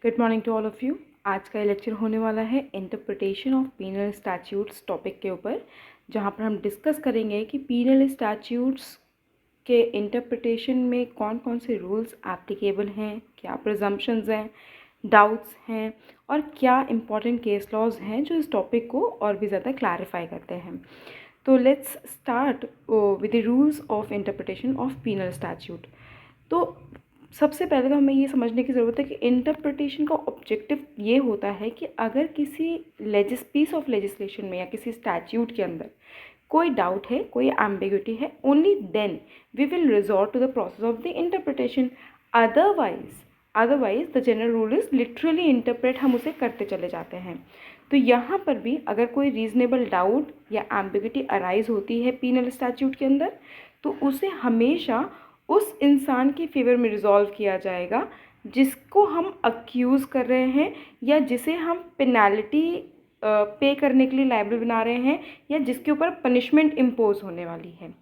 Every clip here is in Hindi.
Good morning to all of you. आज का लेक्चर होने वाला है interpretation of penal statutes topic के ऊपर, जहाँ पर हम डिस्कस करेंगे कि पीनल स्टैट्यूट्स के इंटरप्रिटेशन में कौन कौन से रूल्स एप्लीकेबल हैं, क्या प्रिजम्पशंस हैं, डाउट्स हैं और क्या इम्पॉर्टेंट केस लॉज हैं जो इस टॉपिक को और भी ज़्यादा क्लैरिफाई करते हैं। तो let's start with the rules of interpretation of penal statute. तो सबसे पहले तो हमें ये समझने की ज़रूरत है कि इंटरप्रिटेशन का ऑब्जेक्टिव ये होता है कि अगर किसी पीस ऑफ लेजिस्लेशन में या किसी स्टैट्यूट के अंदर कोई डाउट है, कोई एम्बिग्यूटी है, only then we will resort to the process of the interpretation. Otherwise the general rule is literally interpret, हम उसे करते चले जाते हैं। तो यहाँ पर भी अगर कोई रीजनेबल डाउट या एम्बिग्यूटी अराइज होती है पीनल स्टैट्यूट के अंदर, तो उसे हमेशा उस इंसान के फेवर में रिजॉल्व किया जाएगा जिसको हम अक्यूज़ कर रहे हैं या जिसे हम पेनल्टी पे करने के लिए लायबल बना रहे हैं या जिसके ऊपर पनिशमेंट इम्पोज होने वाली है।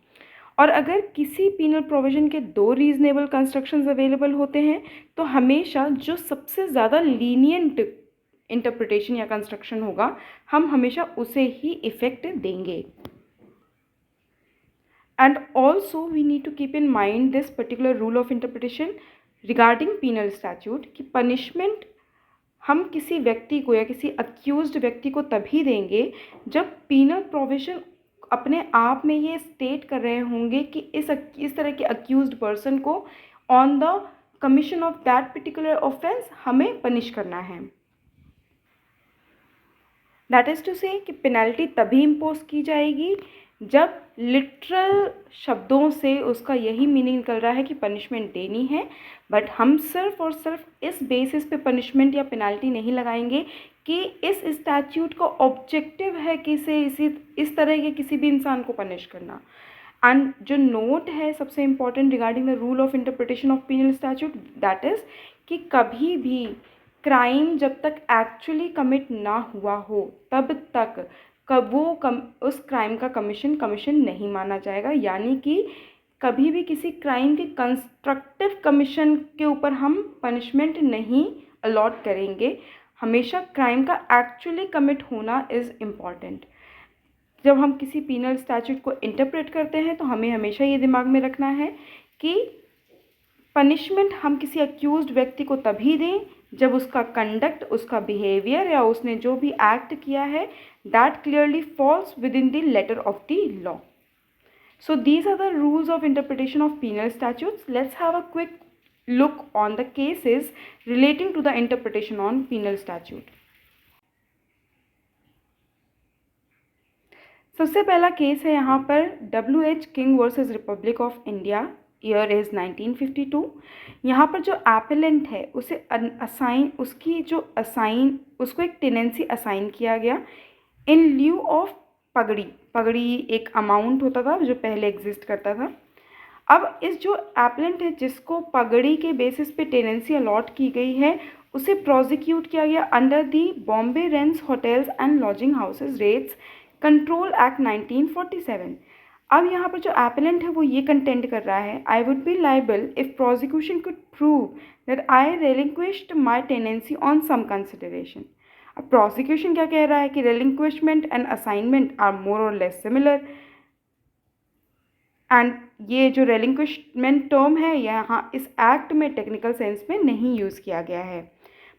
और अगर किसी पीनल प्रोविजन के दो रीजनेबल कंस्ट्रक्शंस अवेलेबल होते हैं तो हमेशा जो सबसे ज़्यादा लीनियंट इंटरप्रिटेशन या कंस्ट्रक्शन होगा हम हमेशा उसे ही इफ़ेक्ट देंगे। And also we need to keep in mind this particular rule of interpretation regarding penal statute कि punishment हम किसी व्यक्ति को या किसी अक्यूज्ड व्यक्ति को तभी देंगे जब पीनल प्रोविजन अपने आप में ये स्टेट कर रहे होंगे कि इस तरह के अक्यूज्ड पर्सन को on the commission of that particular offence हमें पनिश करना है। दैट इज़ टू से कि पेनल्टी तभी इम्पोज की जाएगी जब लिटरल शब्दों से उसका यही मीनिंग निकल रहा है कि पनिशमेंट देनी है, बट हम सिर्फ और सिर्फ इस बेसिस पे पनिशमेंट या पेनल्टी नहीं लगाएंगे कि इस स्टैट्यूट का ऑब्जेक्टिव है कि इस तरह के किसी भी इंसान को पनिश करना। एंड जो नोट है सबसे important regarding the rule of interpretation of penal statute, that is कि कभी भी क्राइम जब तक एक्चुअली कमिट ना हुआ हो तब तक उस क्राइम का कमीशन नहीं माना जाएगा। यानी कि कभी भी किसी क्राइम के कंस्ट्रक्टिव कमीशन के ऊपर हम पनिशमेंट नहीं अलॉट करेंगे। हमेशा क्राइम का एक्चुअली कमिट होना इज़ इम्पॉर्टेंट। जब हम किसी पीनल स्टैट्यूट को इंटरप्रेट करते हैं तो हमें हमेशा ये दिमाग में रखना है कि पनिशमेंट हम किसी अक्यूज्ड व्यक्ति को तभी दें जब उसका कंडक्ट, उसका बिहेवियर या उसने जो भी एक्ट किया है that clearly falls within the letter of the law. So these are the rules of interpretation of penal statutes. Let's have a quick look on the cases relating to the interpretation on penal statute. सबसे पहला केस है यहाँ पर W.H. King versus Republic of India, year is 1952। यहाँ पर जो एपेलेंट है उसे उसको एक टेनेंसी असाइन किया गया इन ल्यू ऑफ पगड़ी एक अमाउंट होता था जो पहले एग्जिस्ट करता था। अब इस जो एपेलेंट है जिसको पगड़ी के बेसिस पे टेनेंसी अलॉट की गई है उसे प्रोसिक्यूट किया गया under the Bombay rents hotels and lodging houses rates control act 1947। अब यहाँ पर जो एपेलेंट है वो ये कंटेंट कर रहा है, I would be liable if prosecution could prove that I relinquished my tenancy on some consideration. अब प्रोसिक्यूशन क्या कह रहा है कि relinquishment and assignment are more or less similar, and ये जो relinquishment टर्म है यहाँ इस एक्ट में टेक्निकल सेंस में नहीं यूज़ किया गया है।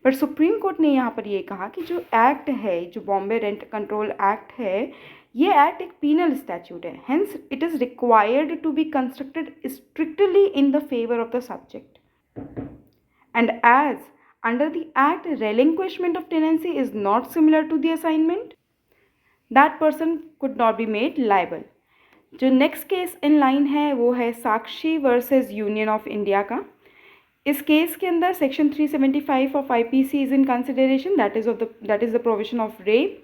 पर सुप्रीम कोर्ट ने यहाँ पर ये कहा कि जो एक्ट है, जो बॉम्बे रेंट कंट्रोल एक्ट है, ये एक्ट एक पीनल स्टैट्यूट है, hence it is required to be constructed strictly in the favour of the subject, and as under the act relinquishment of tenancy is not similar to the assignment, that person could not be made liable। जो नेक्स्ट केस इन लाइन है वो है साक्षी वर्सेस यूनियन ऑफ इंडिया का। इस केस के अंदर section 375 of IPC is in consideration, that is the provision of rape.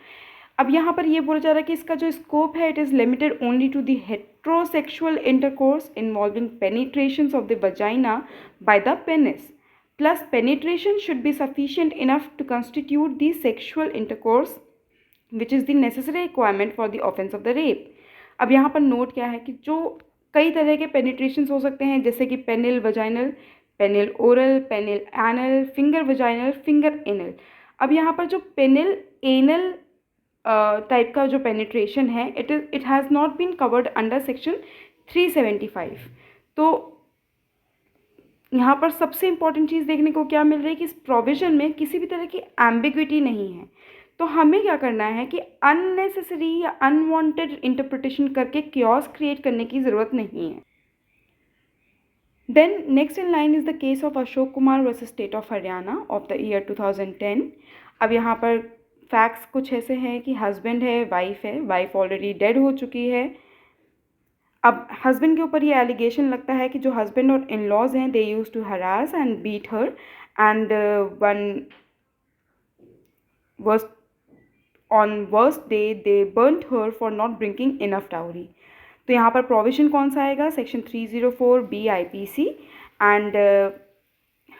अब यहाँ पर ये बोला जा रहा है कि इसका जो स्कोप है it is limited only to the heterosexual intercourse involving penetrations of the vagina by the penis, plus penetration should be sufficient enough to constitute the sexual intercourse which is the necessary requirement for the offense of the rape। अब यहाँ पर नोट क्या है कि जो कई तरह के पेनिट्रेशंस हो सकते हैं जैसे कि penile, vaginal, penile oral, penile anal, finger vaginal, finger anal. अब यहाँ पर जो पेनिल एनल टाइप का जो पेनिट्रेशन है, it has not been covered under section 375। तो यहाँ पर सबसे इम्पॉर्टेंट चीज़ देखने को क्या मिल रही है कि इस प्रोविज़न में किसी भी तरह की एम्बिग्विटी नहीं है। तो हमें क्या करना है कि अननेसेसरी या अनवांटेड इंटरप्रिटेशन करके क्योस क्रिएट करने की ज़रूरत नहीं है। Then next in line is the case of Ashok Kumar versus state of Haryana of the year 2010। अब यहाँ पर फैक्ट्स कुछ ऐसे हैं कि हस्बैंड है, वाइफ ऑलरेडी डेड हो चुकी है। अब हस्बैंड के ऊपर ये एलिगेशन लगता है कि जो हस्बैंड और इन लॉज हैं, they use to harass and beat her, and one worst on worst day they burnt her for not bringing enough dowry. तो यहाँ पर प्रोविजन कौन सा आएगा? Section 304B IPC। एंड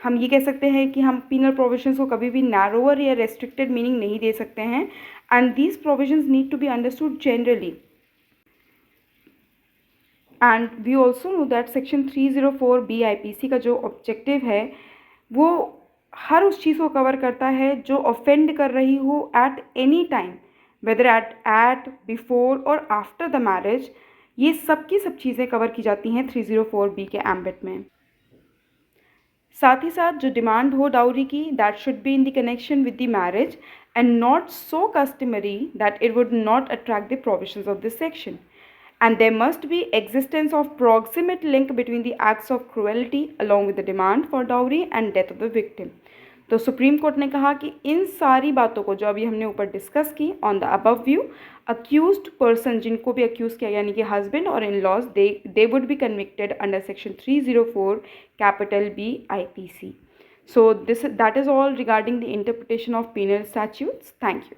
हम ये कह सकते हैं कि हम पीनल प्रोविजंस को कभी भी नैरोअर या रेस्ट्रिक्टेड मीनिंग नहीं दे सकते हैं, and these provisions need to be understood generally. And we also know that section 304B IPC का जो ऑब्जेक्टिव है वो हर उस चीज़ को कवर करता है जो ऑफेंड कर रही हो at any time, whether at before or after the marriage. ये सब की सब चीज़ें कवर की जाती हैं 304B के एम्बिट में। साथ ही साथ जो डिमांड हो डाउरी की, that should be in the connection with the marriage and not so customary that it would not attract the provisions of this section. And there must be existence of proximate link between the acts of cruelty along with the demand for dowry and death of the victim। तो सुप्रीम कोर्ट ने कहा कि इन सारी बातों को जो अभी हमने ऊपर डिस्कस की on the above view, accused person जिनको भी अक्यूज़ किया यानी कि हस्बैंड और in laws, they would be convicted under section 304B IPC। So that is all regarding the interpretation of penal statutes। Thank you.